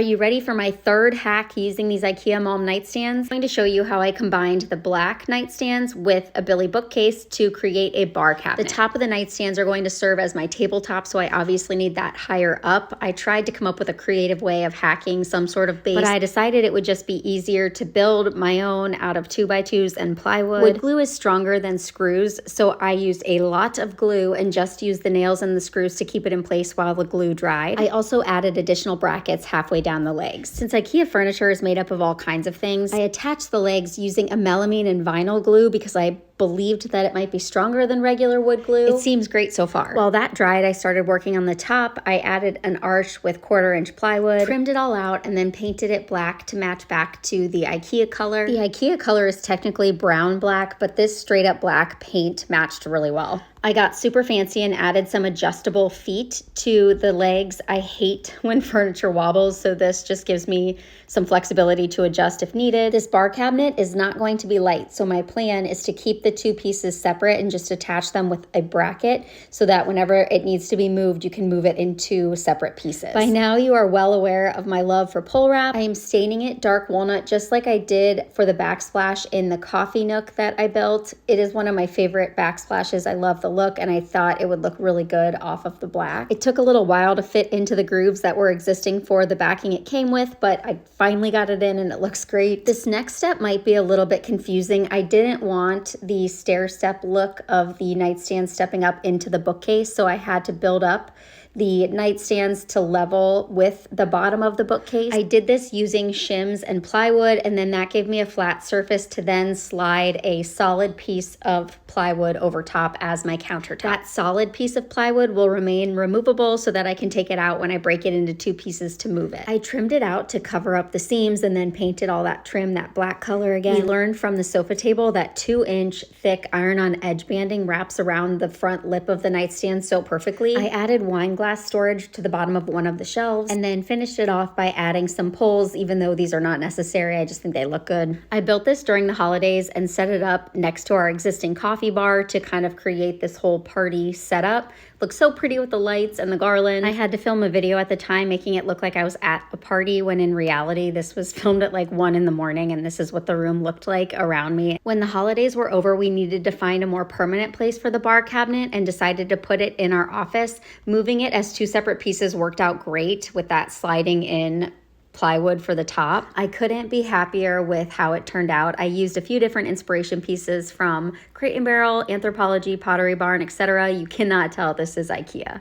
Are you ready for my third hack using these IKEA Malm Nightstands? I'm going to show you how I combined the black nightstands with a Billie bookcase to create a bar cabinet. The top of the nightstands are going to serve as my tabletop, so I obviously need that higher up. I tried to come up with a creative way of hacking some sort of base, but I decided it would just be easier to build my own out of 2x2s and plywood. Wood glue is stronger than screws, so I used a lot of glue and just used the nails and the screws to keep it in place while the glue dried. I also added additional brackets halfway down the legs. Since IKEA furniture is made up of all kinds of things, I attached the legs using a melamine and vinyl glue because I believed that it might be stronger than regular wood glue. It seems great so far. While that dried, I started working on the top. I added an arch with 1/4-inch plywood, trimmed it all out, and then painted it black to match back to the IKEA color. The IKEA color is technically brown black, but this straight up black paint matched really well. I got super fancy and added some adjustable feet to the legs. I hate when furniture wobbles, so this just gives me some flexibility to adjust if needed. This bar cabinet is not going to be light, so my plan is to keep the two pieces separate and just attach them with a bracket so that whenever it needs to be moved, you can move it in two separate pieces. By now, you are well aware of my love for pull wrap. I am staining it dark walnut just like I did for the backsplash in the coffee nook that I built. It is one of my favorite backsplashes. I love the look, and I thought it would look really good off of the black. It took a little while to fit into the grooves that were existing for the backing it came with, but I finally got it in and it looks great. This next step might be a little bit confusing. I didn't want the stair step look of the nightstand stepping up into the bookcase, so I had to build up the nightstands to level with the bottom of the bookcase. I did this using shims and plywood, and then that gave me a flat surface to then slide a solid piece of plywood over top as my countertop. That solid piece of plywood will remain removable so that I can take it out when I break it into two pieces to move it. I trimmed it out to cover up the seams and then painted all that trim that black color again. We learned from the sofa table that 2-inch thick iron-on edge banding wraps around the front lip of the nightstand so perfectly. I added wine glass storage to the bottom of one of the shelves and then finished it off by adding some poles. Even though these are not necessary, I just think they look good. I built this during the holidays and set it up next to our existing coffee bar to kind of create this whole party setup. Looks so pretty with the lights and the garland. I had to film a video at the time making it look like I was at a party when in reality this was filmed at like 1 in the morning, and this is what the room looked like around me. When the holidays were over, we needed to find a more permanent place for the bar cabinet and decided to put it in our office. Moving it as two separate pieces worked out great with that sliding in plywood for the top. I couldn't be happier with how it turned out. I used a few different inspiration pieces from Crate & Barrel, Anthropologie, Pottery Barn, etc. You cannot tell this is IKEA.